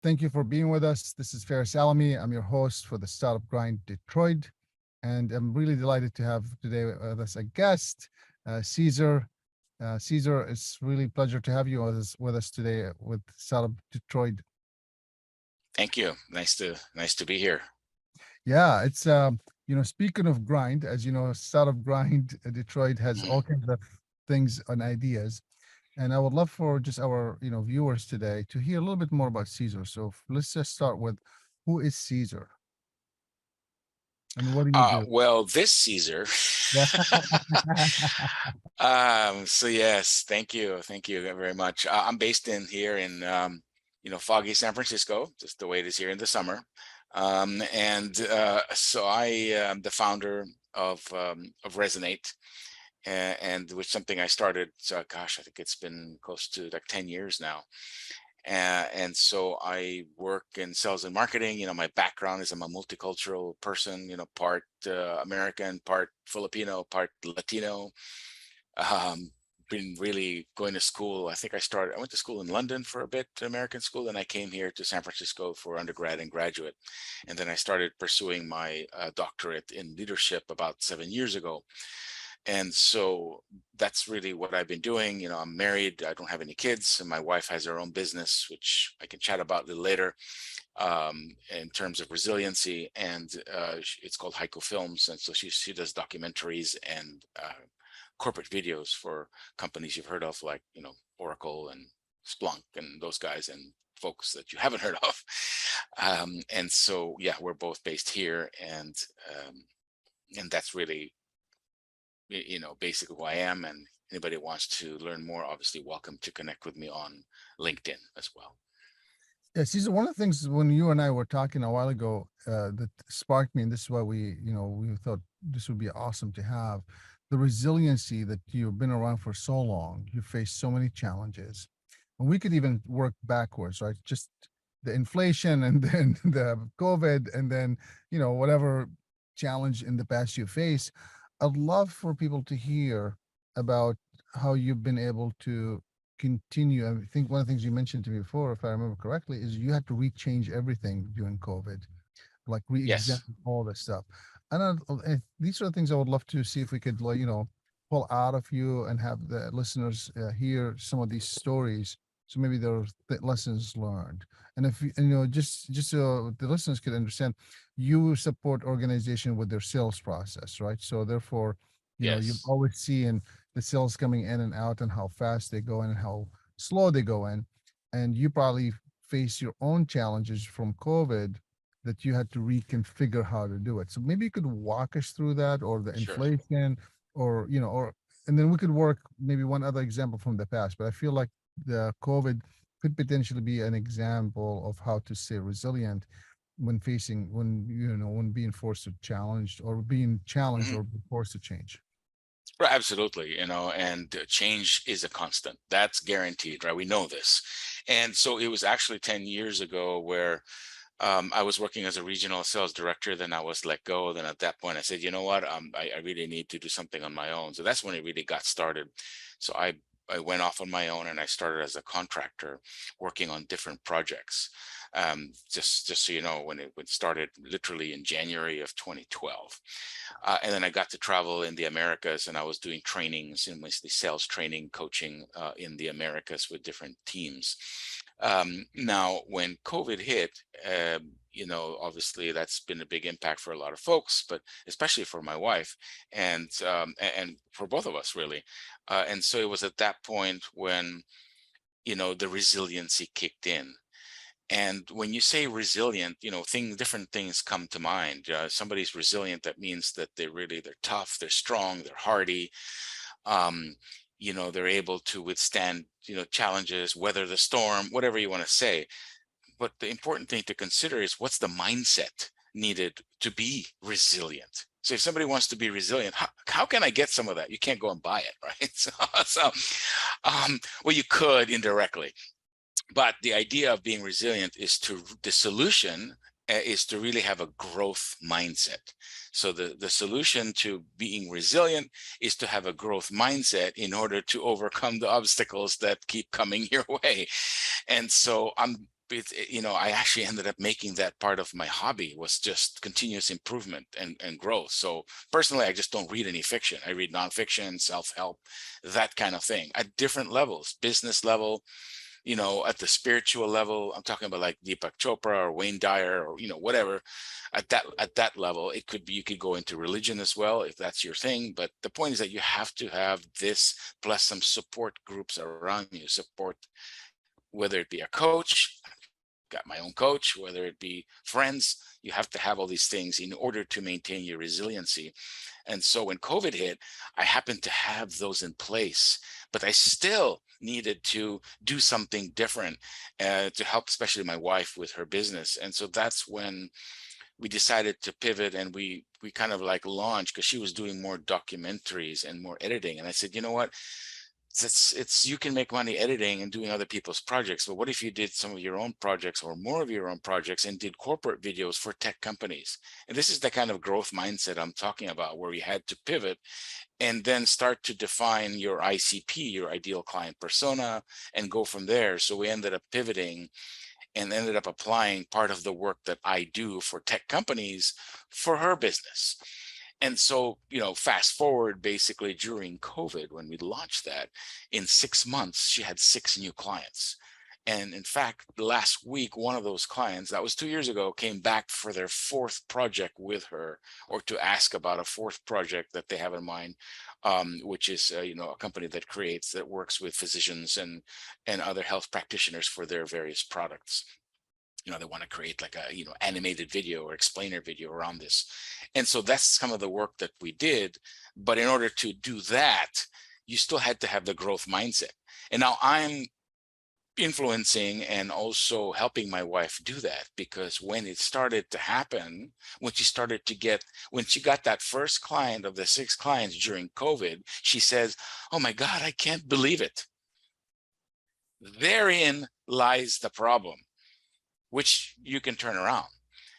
Thank you for being with us. This is Faris. I'm your host for the Startup Grind Detroit, and I'm really delighted to have today with us a guest, Cesar. Cesar, it's really a pleasure to have you with us today with Startup Detroit. Thank you. Nice to be here. Yeah, it's speaking of grind, as you know, Startup Grind Detroit has Mhm. all kinds of things and ideas. And I would love for just our, viewers today to hear a little bit more about Caesar. So let's just start with who is Caesar and what do you do? Well, this Caesar. Yeah. So yes, thank you very much. I'm based in here in foggy San Francisco, just the way it is here in the summer. And so I am the founder of Resonate, and which something I started. So gosh, I think it's been close to like 10 years now. And so I work in sales and marketing. My background is I'm a multicultural person, part American, part Filipino, part Latino. Um, been really going to school. I went to school in London for a bit, American school, and I came here to San Francisco for undergrad and graduate. And then I started pursuing my doctorate in leadership about 7 years ago. And so that's really what I've been doing. I'm married, I don't have any kids, and my wife has her own business, which I can chat about a little later, in terms of resiliency. And it's called Haiku Films. And so she does documentaries and corporate videos for companies you've heard of, like, Oracle and Splunk and those guys and folks that you haven't heard of. And so, yeah, we're both based here. And that's really basically who I am. And anybody who wants to learn more, obviously welcome to connect with me on LinkedIn as well. Yeah, Caesar, one of the things when you and I were talking a while ago that sparked me, and this is why we thought this would be awesome to have the resiliency that you've been around for so long. You faced so many challenges, and we could even work backwards, right? Just the inflation, and then the COVID, and then whatever challenge in the past you face. I'd love for people to hear about how you've been able to continue. I think one of the things you mentioned to me before, if I remember correctly, is you had to rechange everything during COVID, like Yes, re-examine all this stuff. And these are the things I would love to see if we could, like, pull out of you and have the listeners hear some of these stories. So maybe there are lessons learned. And if just so the listeners could understand, you support organization with their sales process, right? So therefore, you yes, always see in the sales coming in and out and how fast they go in and how slow they go in. And you probably face your own challenges from COVID that you had to reconfigure how to do it. So maybe you could walk us through that, or the sure. inflation, or and then we could work maybe one other example from the past. But I feel like the COVID could potentially be an example of how to stay resilient when being forced to challenged or being challenged Mhm. or being forced to change. Right, absolutely, and change is a constant. That's guaranteed, right? We know this. And so it was actually 10 years ago where I was working as a regional sales director. Then I was let go. Then at that point, I said, you know what? I really need to do something on my own. So that's when it really got started. So I went off on my own and I started as a contractor working on different projects. Just so you know, when it started literally in January of 2012. And then I got to travel in the Americas, and I was doing trainings, and mostly sales training, coaching in the Americas with different teams. Now, when COVID hit, obviously that's been a big impact for a lot of folks, but especially for my wife, and for both of us, really. And so it was at that point when the resiliency kicked in. And when you say resilient, different things come to mind. Somebody's resilient, that means that they're tough, they're strong, they're hardy. Um, they're able to withstand, challenges, weather the storm, whatever you want to say. But the important thing to consider is, what's the mindset needed to be resilient? So if somebody wants to be resilient, how can I get some of that? You can't go and buy it, right? Well, you could indirectly, but the idea of being resilient is the solution is to really have a growth mindset. So the solution to being resilient is to have a growth mindset in order to overcome the obstacles that keep coming your way. And so I actually ended up making that part of my hobby, was just continuous improvement and growth. So personally, I just don't read any fiction. I read nonfiction, self-help, that kind of thing at different levels, business level, at the spiritual level. I'm talking about like Deepak Chopra or Wayne Dyer, or whatever. At that level, it could be, you could go into religion as well if that's your thing. But the point is that you have to have this plus some support groups around you, support, whether it be a coach, got my own coach, whether it be friends. You have to have all these things in order to maintain your resiliency. And so when COVID hit, I happened to have those in place, but I still needed to do something different to help, especially my wife with her business. And so that's when we decided to pivot, and we kind of like launched, because she was doing more documentaries and more editing. And I said, you know what? It's you can make money editing and doing other people's projects, but what if you did some of your own projects or more of your own projects and did corporate videos for tech companies? And this is the kind of growth mindset I'm talking about, where we had to pivot and then start to define your ICP, your ideal client persona, and go from there. So we ended up pivoting and ended up applying part of the work that I do for tech companies for her business. And so, fast forward, basically during COVID, when we launched that, in 6 months, she had 6 new clients. And in fact, last week, one of those clients, that was 2 years ago, came back for their 4th project with her, or to ask about a 4th project that they have in mind, which is, a company that works with physicians and other health practitioners for their various products. They want to create like a, animated video or explainer video around this. And so that's some of the work that we did. But in order to do that, you still had to have the growth mindset. And now I'm influencing and also helping my wife do that, because when it started to happen, when she got that first client of the 6 clients during COVID, she says, "Oh my God, I can't believe it." Therein lies the problem, which you can turn around,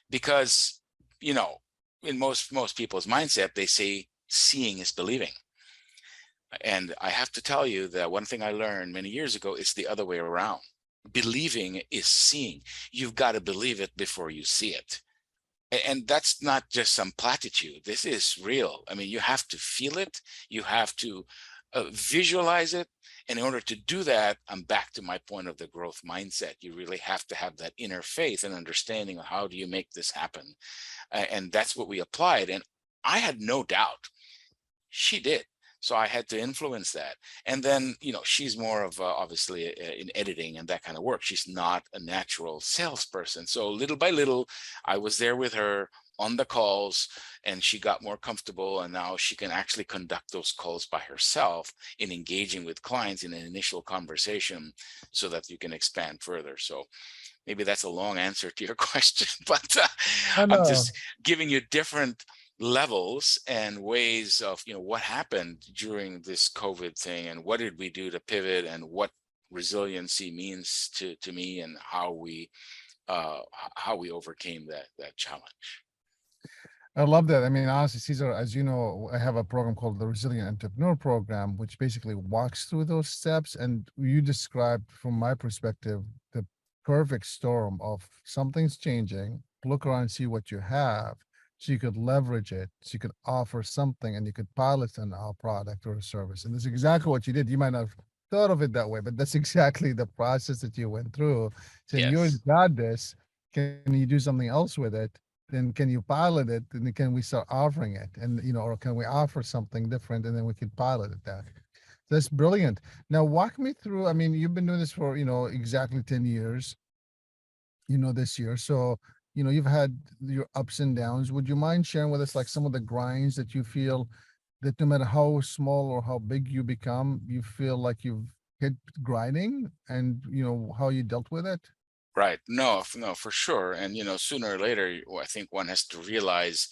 because in most people's mindset, they say seeing is believing. And I have to tell you that one thing I learned many years ago is the other way around. Believing is seeing. You've got to believe it before you see it. And that's not just some platitude. This is real. I mean, you have to feel it. You have to visualize it. And in order to do that, I'm back to my point of the growth mindset. You really have to have that inner faith and understanding of how do you make this happen. And that's what we applied. And I had no doubt she did. So I had to influence that. And then, she's more of obviously in editing and that kind of work. She's not a natural salesperson. So little by little, I was there with her on the calls, and she got more comfortable, and now she can actually conduct those calls by herself in engaging with clients in an initial conversation, so that you can expand further. So maybe that's a long answer to your question, but I I'm know. just giving you different levels and ways of what happened during this COVID thing, and what did we do to pivot, and what resiliency means to me, and how we overcame that challenge. I love that. I mean, honestly, Cesar, as you know, I have a program called the Resilient Entrepreneur Program, which basically walks through those steps. And you described, from my perspective, the perfect storm of something's changing, look around and see what you have, so you could leverage it, so you could offer something, and you could pilot an our product or a service. And that's exactly what you did. You might not have thought of it that way, but that's exactly the process that you went through, saying, "You've Yes. got this. Can you do something else with it? Then can you pilot it? And then can we start offering it? And or can we offer something different, and then we can pilot it that." That's brilliant. Now walk me through. I mean, you've been doing this for exactly 10 years. This year. So you've had your ups and downs. Would you mind sharing with us like some of the grinds that you feel that no matter how small or how big you become, you feel like you've hit grinding, and how you dealt with it? Right. No, no, for sure. And sooner or later, I think one has to realize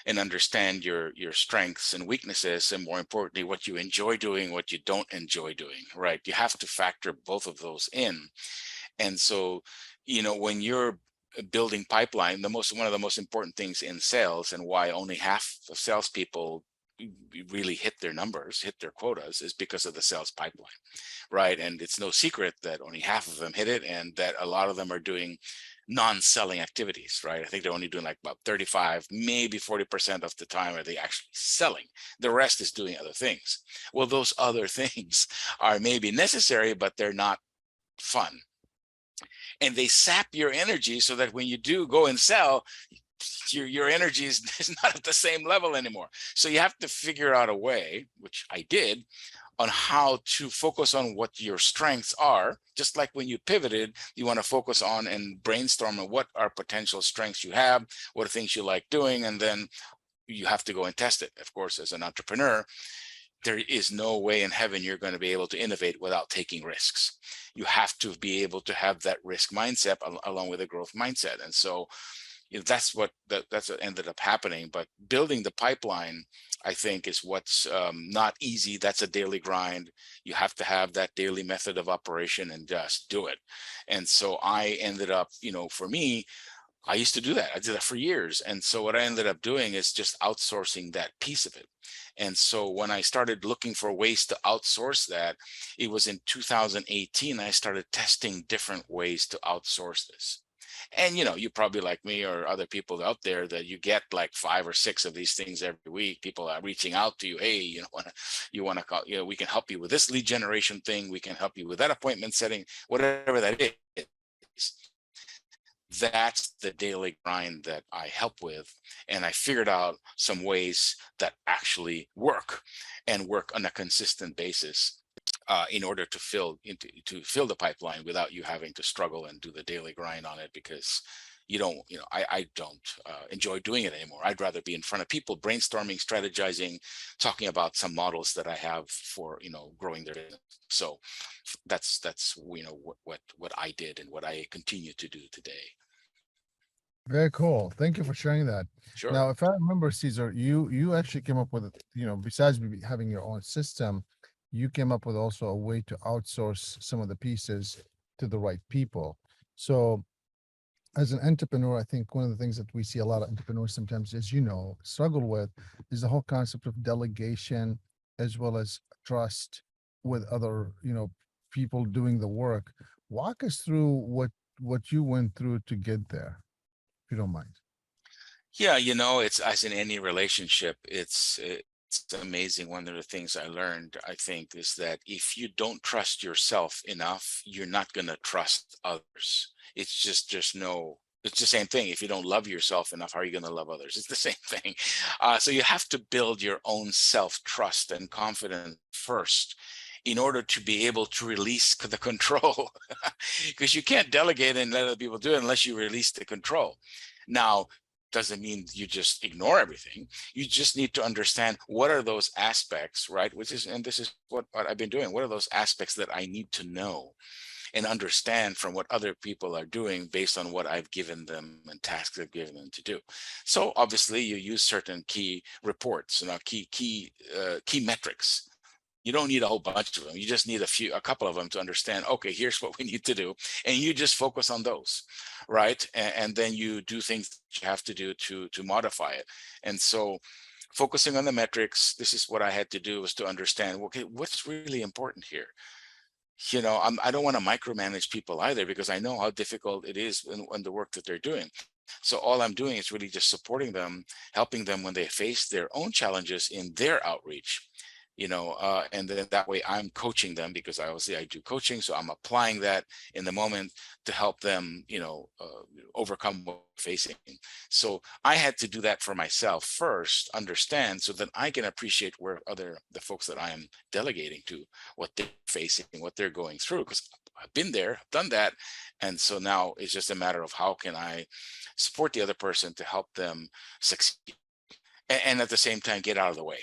and understand your strengths and weaknesses, and more importantly, what you enjoy doing, what you don't enjoy doing. Right. You have to factor both of those in. And so, when you're building pipeline, one of the most important things in sales, and why only half of salespeople really hit their numbers, hit their quotas, is because of the sales pipeline, right? And it's no secret that only half of them hit it, and that a lot of them are doing non-selling activities, right? I think they're only doing like about 35, maybe 40% of the time are they actually selling. The rest is doing other things. Well, those other things are maybe necessary, but they're not fun. And they sap your energy so that when you do go and sell, your energy is not at the same level anymore. So you have to figure out a way, which I did, on how to focus on what your strengths are. Just like when you pivoted, you want to focus on and brainstorm on what are potential strengths you have, what are things you like doing, and then you have to go and test it. Of course, as an entrepreneur, there is no way in heaven you're going to be able to innovate without taking risks. You have to be able to have that risk mindset along with a growth mindset. And so that's what ended up happening. But building the pipeline, I think, is what's not easy. That's a daily grind. You have to have that daily method of operation and just do it. And so I ended up, for me, I used to do that. I did that for years. And so what I ended up doing is just outsourcing that piece of it. And so when I started looking for ways to outsource that, it was in 2018, I started testing different ways to outsource this. And you probably, like me or other people out there, that you get like 5 or 6 of these things every week. People are reaching out to you. Hey, you want to call, we can help you with this lead generation thing. We can help you with that appointment setting, whatever that is. That's the daily grind that I help with. And I figured out some ways that actually work and work on a consistent basis, in order to fill the pipeline without you having to struggle and do the daily grind on it, because I don't enjoy doing it anymore. I'd rather be in front of people, brainstorming, strategizing, talking about some models that I have for growing their business. So that's what I did and what I continue to do today. Very cool. Thank you for sharing that. Sure. Now, if I remember, Cesar, you actually came up with, besides having your own system, you came up with also a way to outsource some of the pieces to the right people. So as an entrepreneur, I think one of the things that we see a lot of entrepreneurs sometimes, as struggle with, is the whole concept of delegation, as well as trust with other, people doing the work. Walk us through what you went through to get there, if you don't mind. Yeah, it's, as in any relationship, it's amazing. One of the things I learned, I think, is that if you don't trust yourself enough, you're not going to trust others. It's the same thing. If you don't love yourself enough, how are you going to love others? It's the same thing. So you have to build your own self-trust and confidence first in order to be able to release the control, because you can't delegate and let other people do it unless you release the control. Now, doesn't mean you just ignore everything. You just need to understand what are those aspects, right? And this is what I've been doing. What are those aspects that I need to know and understand from what other people are doing based on what I've given them and tasks I've given them to do. So obviously you use certain key reports and key metrics. You don't need a whole bunch of them. You just need a couple of them to understand, okay, here's what we need to do. And you just focus on those, right? And then you do things that you have to do to modify it. And so focusing on the metrics, this is what I had to do, was to understand, okay, what's really important here? I don't want to micromanage people either, because I know how difficult it is in the work that they're doing. So all I'm doing is really just supporting them, helping them when they face their own challenges in their outreach. And then that way I'm coaching them, because I do coaching. So I'm applying that in the moment to help them, overcome what they're facing. So I had to do that for myself first, understand, so that I can appreciate where the folks that I am delegating to, what they're facing, what they're going through, because I've been there, done that. And so now it's just a matter of how can I support the other person to help them succeed, and at the same time get out of the way.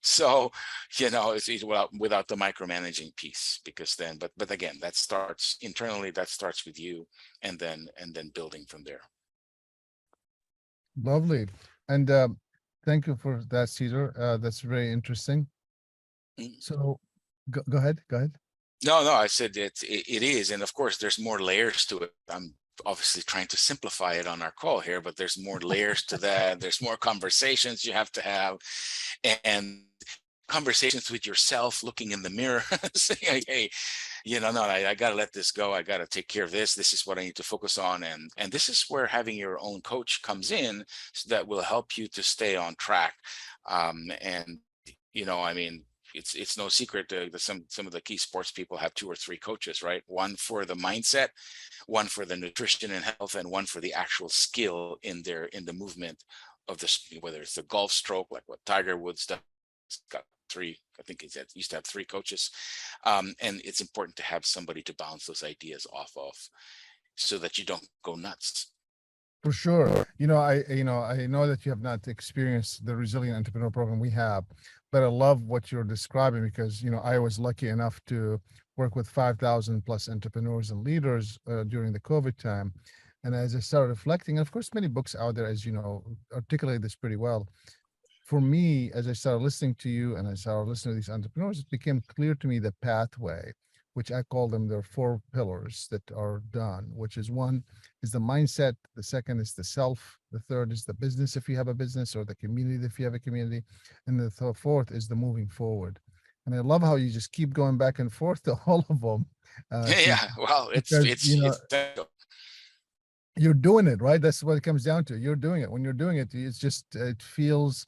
So, it's without the micromanaging piece, because then, but again, that starts internally, that starts with you, and then building from there. Lovely. And thank you for that, Cesar. That's very interesting. So go ahead. No, I said it is. And of course, there's more layers to it. I'm obviously trying to simplify it on our call here, but there's more layers to that. There's more conversations you have to have, and conversations with yourself, looking in the mirror, saying, hey, no, I got to let this go. I got to take care of this. This is what I need to focus on. And this is where having your own coach comes in, so that will help you to stay on track. And, I mean, it's no secret that some of the key sports people have 2 or 3 coaches, right? One for the mindset, one for the nutrition and health, and one for the actual skill in the movement of whether it's the golf stroke, like what Tiger Woods does. Got 3, I think he used to have 3 coaches. And it's important to have somebody to bounce those ideas off of, so that you don't go nuts. For sure. I know that you have not experienced the Resilient Entrepreneur Program we have, but I love what you're describing because, I was lucky enough to work with 5,000 plus entrepreneurs and leaders during the COVID time. And as I started reflecting, and of course, many books out there, as you know, articulate this pretty well. For me, as I started listening to you and I started listening to these entrepreneurs, it became clear to me the pathway, which I call them their 4 pillars that are done, which is one is the mindset, the second is the self, the third is the business if you have a business, or the community if you have a community, and the fourth is the moving forward. And I love how you just keep going back and forth to all of them. Yeah, well, Because it's you're doing it, right? That's what it comes down to. You're doing it. When you're doing it, it's just it feels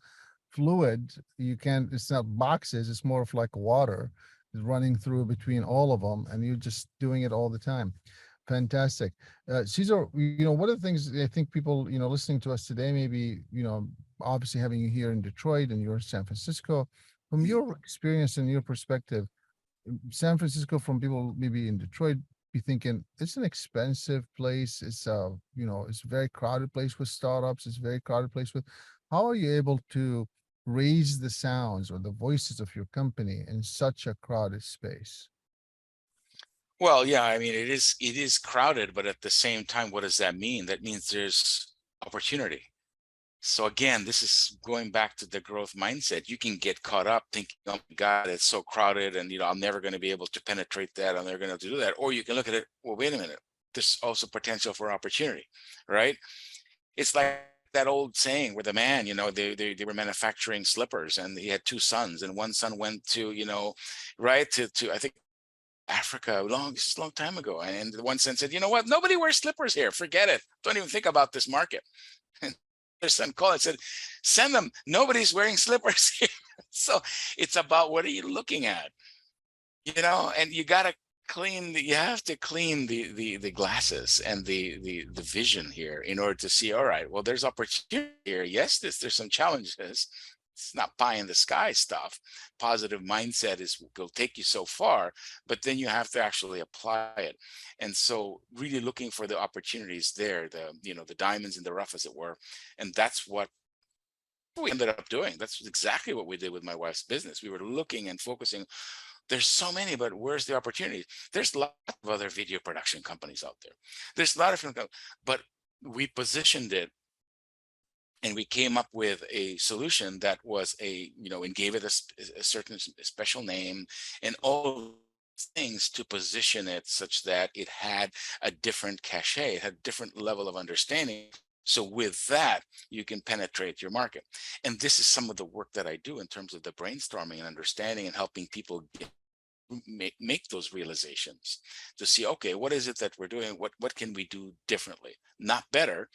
fluid. You can't, it's not boxes, it's more of like water is running through between all of them, and you're just doing it all the time. Fantastic. Cesar, one of the things I think people, listening to us today, maybe, obviously having you here in Detroit and you're in San Francisco, from your experience and your perspective, San Francisco, from people maybe in Detroit, be thinking it's an expensive place. It's it's a very crowded place with startups. It's a very crowded place with. How are you able to raise the sounds or the voices of your company in such a crowded space? Well, yeah, I mean, it is crowded, but at the same time, what does that mean? That means there's opportunity. So again, this is going back to the growth mindset. You can get caught up thinking, oh my God, it's so crowded, and I'm never going to be able to penetrate that. I'm never going to do that. Or you can look at it, well, wait a minute, there's also potential for opportunity, right? It's like that old saying where the man, they were manufacturing slippers, and he had 2 sons, and one son went to, right, to I think Africa, this is a long time ago. And the one son said, you know what, nobody wears slippers here. Forget it. Don't even think about this market. And their son called and said, send them. Nobody's wearing slippers here. So it's about, what are you looking at? And you got to you have to clean the glasses and the vision here in order to see, all right, well, there's opportunity here. Yes, there's some challenges. It's not pie in the sky stuff. Positive mindset will take you so far, but then you have to actually apply it. And so really looking for the opportunities there, the diamonds in the rough, as it were. And that's what we ended up doing. That's exactly what we did with my wife's business. We were looking and focusing. There's so many, but where's the opportunity? There's a lot of other video production companies out there. There's a lot of, but we positioned it, and we came up with a solution that was and gave it a certain special name and all things to position it such that it had a different cachet, it had a different level of understanding. So with that, you can penetrate your market. And this is some of the work that I do in terms of the brainstorming and understanding and helping people make those realizations to see, okay, what is it that we're doing? What can we do differently? Not better.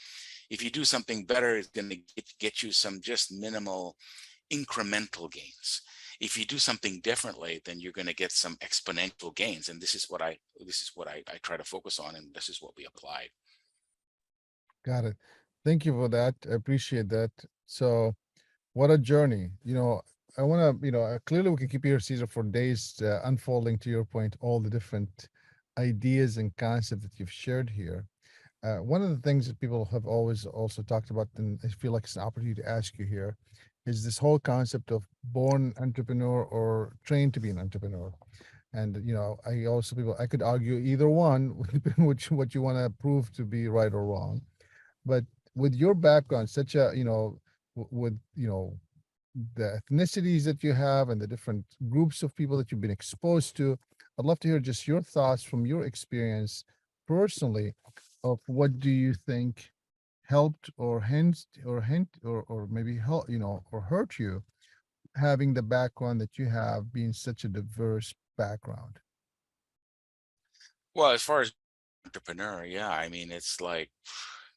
If you do something better, it's going to get you some just minimal incremental gains. If you do something differently, then you're going to get some exponential gains. And this is what I try to focus on, and this is what we applied. Got it. Thank you for that. I appreciate that. So, what a journey. I want to, clearly we can keep you here, Cesar, for days, unfolding, to your point, all the different ideas and concepts that you've shared here. One of the things that people have always also talked about, and I feel like it's an opportunity to ask you here, is this whole concept of born entrepreneur or trained to be an entrepreneur. And I could argue either one, which what you want to prove to be right or wrong. But with your background, such a with the ethnicities that you have and the different groups of people that you've been exposed to, I'd love to hear just your thoughts from your experience personally. of what do you think helped or or maybe help, or hurt you having the background that you have, being such a diverse background? Well, as far as entrepreneur, yeah, I mean, it's like,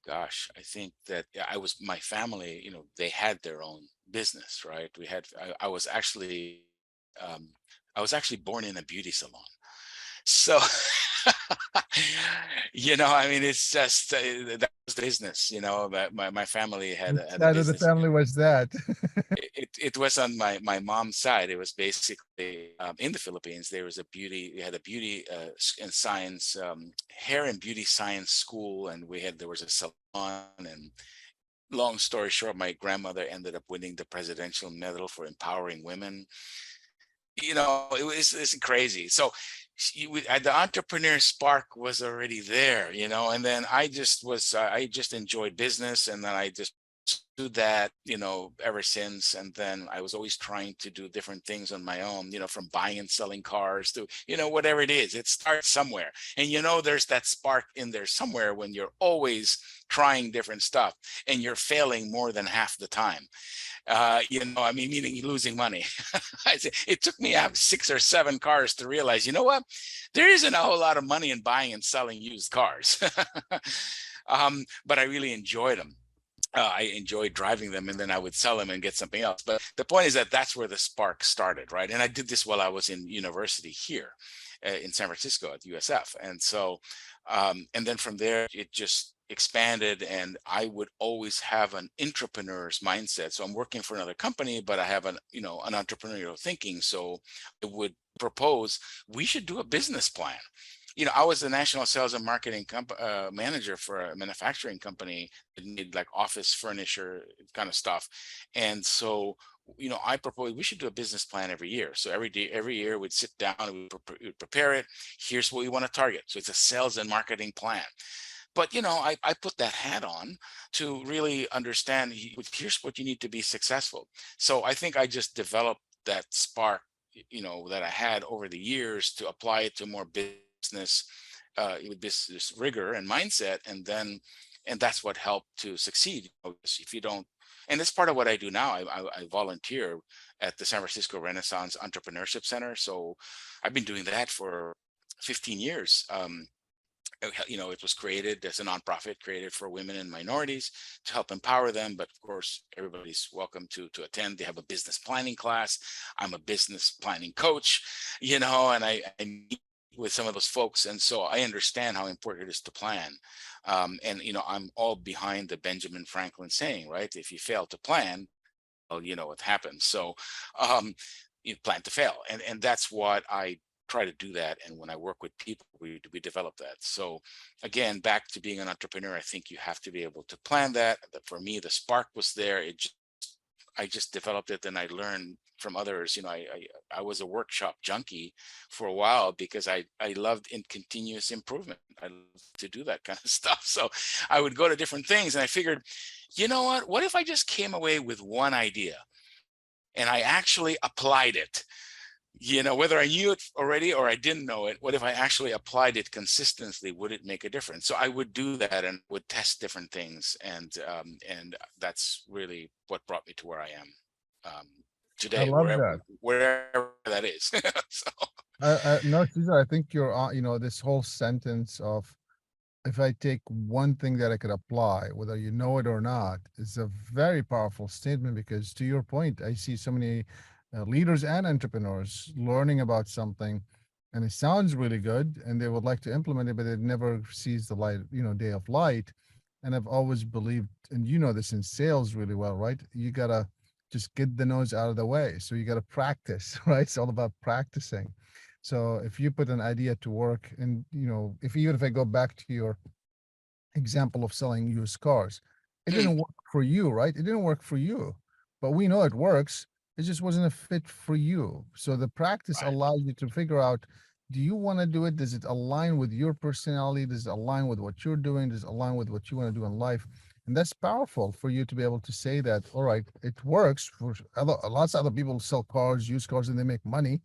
gosh, I think that yeah, my family, they had their own business, right? Um, I was actually born in a beauty salon. So, I mean, it's just that was the business, that my family Which had a side of the business. family was that? It was on my mom's side. It was basically in the Philippines. We had a beauty and science, hair and beauty science school, and there was a salon. And long story short, my grandmother ended up winning the presidential medal for empowering women. It's crazy. So the entrepreneur spark was already there, and then I just enjoyed business, and then I just do that, ever since. And then I was always trying to do different things on my own, from buying and selling cars to, whatever it is, it starts somewhere. And there's that spark in there somewhere when you're always trying different stuff and you're failing more than half the time. I mean, meaning losing money. It took me out 6 or 7 cars to realize, what? There isn't a whole lot of money in buying and selling used cars. But I really enjoyed them. I enjoyed driving them, and then I would sell them and get something else. But the point is that that's where the spark started, right? And I did this while I was in university here in San Francisco at USF. And so, and then from there, it just expanded, and I would always have an entrepreneur's mindset. So I'm working for another company, but I have an entrepreneurial thinking. So I would propose we should do a business plan. I was the national sales and marketing manager for a manufacturing company that made like office furniture kind of stuff. And so, I propose we should do a business plan every year. So every year we'd sit down and we'd prepare it. Here's what we want to target. So it's a sales and marketing plan. But I put that hat on to really understand here's what you need to be successful. So I think I just developed that spark, that I had over the years to apply it to more business, with business rigor and mindset. And that's what helped to succeed. If you don't, and it's part of what I do now. I volunteer at the San Francisco Renaissance Entrepreneurship Center. So I've been doing that for 15 years. It was created as a nonprofit created for women and minorities to help empower them. But of course, everybody's welcome to attend. They have a business planning class. I'm a business planning coach, and I meet with some of those folks. And so I understand how important it is to plan. And, I'm all behind the Benjamin Franklin saying, right? If you fail to plan, well, what happens. So you plan to fail. And that's what I try to do that. And when I work with people, we develop that. So again, back to being an entrepreneur, I think you have to be able to plan that. For me, the spark was there. I just developed it, and I learned from others. I was a workshop junkie for a while because I loved in continuous improvement. I love to do that kind of stuff. So I would go to different things, and I figured, what if I just came away with one idea and I actually applied it? Whether I knew it already or I didn't know it, what if I actually applied it consistently? Would it make a difference? So I would do that and would test different things. And that's really what brought me to where I am I today, love wherever, that. wherever that is. So, No, Cesar, I think you're on, this whole sentence of, if I take one thing that I could apply, whether you know it or not, is a very powerful statement, because to your point, I see so many leaders and entrepreneurs learning about something and it sounds really good and they would like to implement it, but it never sees the light, day of light. And I've always believed, and this in sales really well, right? You gotta just get the nose out of the way. So you gotta practice, right? It's all about practicing. So if you put an idea to work, and if even if I go back to your example of selling used cars, it mm, didn't work for you, right? It didn't work for you, but we know it works. It just wasn't a fit for you. So the practice right. allows you to figure out, do you want to do it? Does it align with your personality? Does it align with what you're doing? Does it align with what you want to do in life? And that's powerful for you to be able to say that, all right, it works for lots of other people sell cars, used cars, and they make money.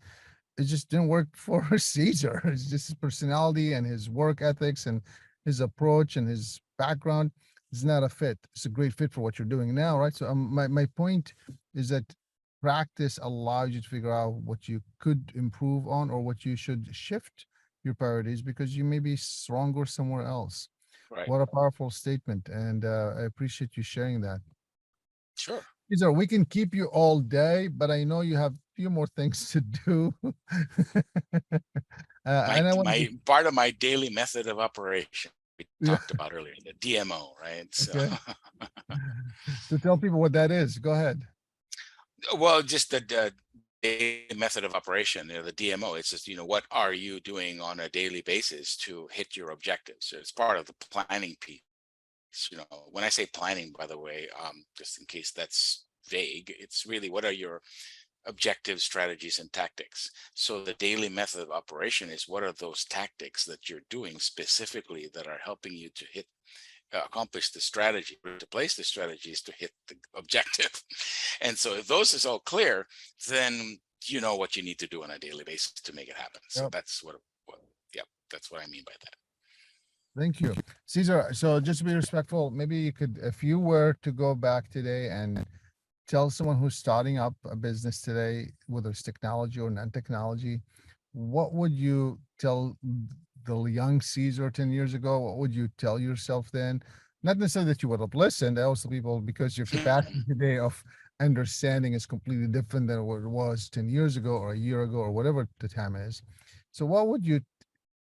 It just didn't work for Caesar. It's just his personality and his work ethics, and his approach and his background is not a fit. It's a great fit for what you're doing now, right? So my point is that practice allows you to figure out what you could improve on or what you should shift your priorities because you may be stronger somewhere else. Right. What a powerful statement. And I appreciate you sharing that. Sure. Cesar, we can keep you all day, but I know you have a few more things to do. My And I want to, my part of my daily method of operation we yeah, talked about earlier, the DMO, right? So okay. So tell people what that is. Go ahead. well, just the daily method of operation, the DMO. It's just, what are you doing on a daily basis to hit your objectives? So it's part of the planning piece. When I say planning, by the way, just in case that's vague, it's really what are your objectives, strategies, and tactics. So the daily method of operation is what are those tactics that you're doing specifically that are helping you to accomplish the strategy, to place the strategies to hit the objective. And so if those is all clear, then you know what you need to do on a daily basis to make it happen. So Yep. that's yeah, that's what I mean by that. Thank you. Cesar, so just to be respectful, maybe you could, if you were to go back today and tell someone who's starting up a business today, whether it's technology or non-technology, what would you tell the young Caesar 10 years ago? What would you tell yourself then? Not necessarily that you would have listened, also people, because your capacity today of understanding is completely different than what it was 10 years ago or a year ago or whatever the time is. So what would you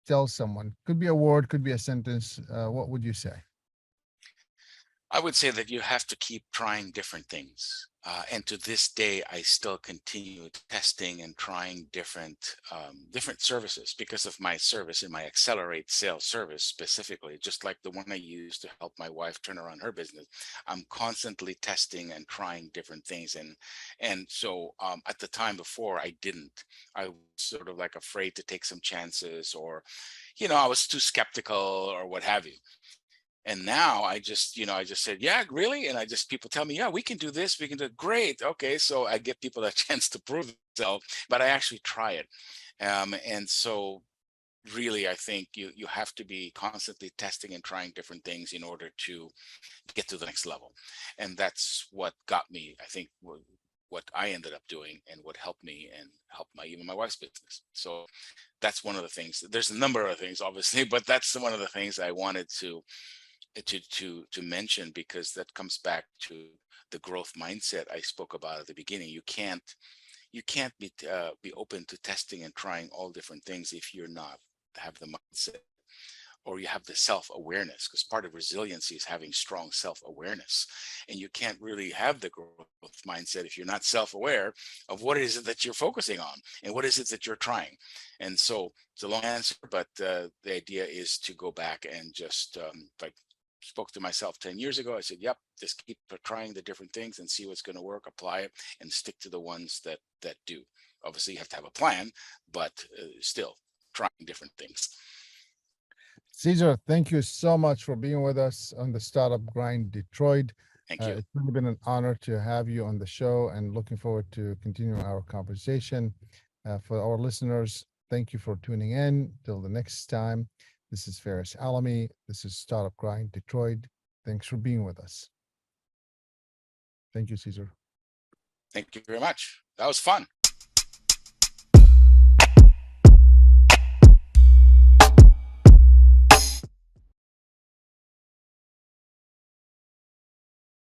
tell someone? Could be a word, could be a sentence. What would you say? I would say that you have to keep trying different things. And to this day, I still continue testing and trying different services because of my service in my Accelerate sales service specifically, just like the one I use to help my wife turn around her business. I'm constantly testing and trying different things. And so at the time before, I didn't. I was sort of like afraid to take some chances, or, I was too skeptical or what have you. And now I just said, yeah, really? And people tell me, yeah, we can do this. We can do it. Great. Okay. So I give people a chance to prove themselves, but I actually try it. And so really, I think you have to be constantly testing and trying different things in order to get to the next level. And that's what got me, I think, what I ended up doing and what helped me and helped even my wife's business. So that's one of the things. There's a number of things, obviously, but that's one of the things I wanted to mention, because that comes back to the growth mindset I spoke about at the beginning. You can't be open to testing and trying all different things if you're not have the mindset, or you have the self-awareness, because part of resiliency is having strong self-awareness. And you can't really have the growth mindset if you're not self-aware of what is it that you're focusing on and what is it that you're trying. And so it's a long answer, but the idea is to go back and just like spoke to myself 10 years ago, I said, yep, just keep trying the different things and see what's going to work, apply it, and stick to the ones that do. Obviously you have to have a plan, but still trying different things. Cesar, thank you so much for being with us on the Startup Grind Detroit. Thank you. It's really been an honor to have you on the show, and looking forward to continuing our conversation. For our listeners, thank you for tuning in. Till the next time, this is Faris Alami. This is Startup Grind Detroit. Thanks for being with us. Thank you, Cesar. Thank you very much. That was fun.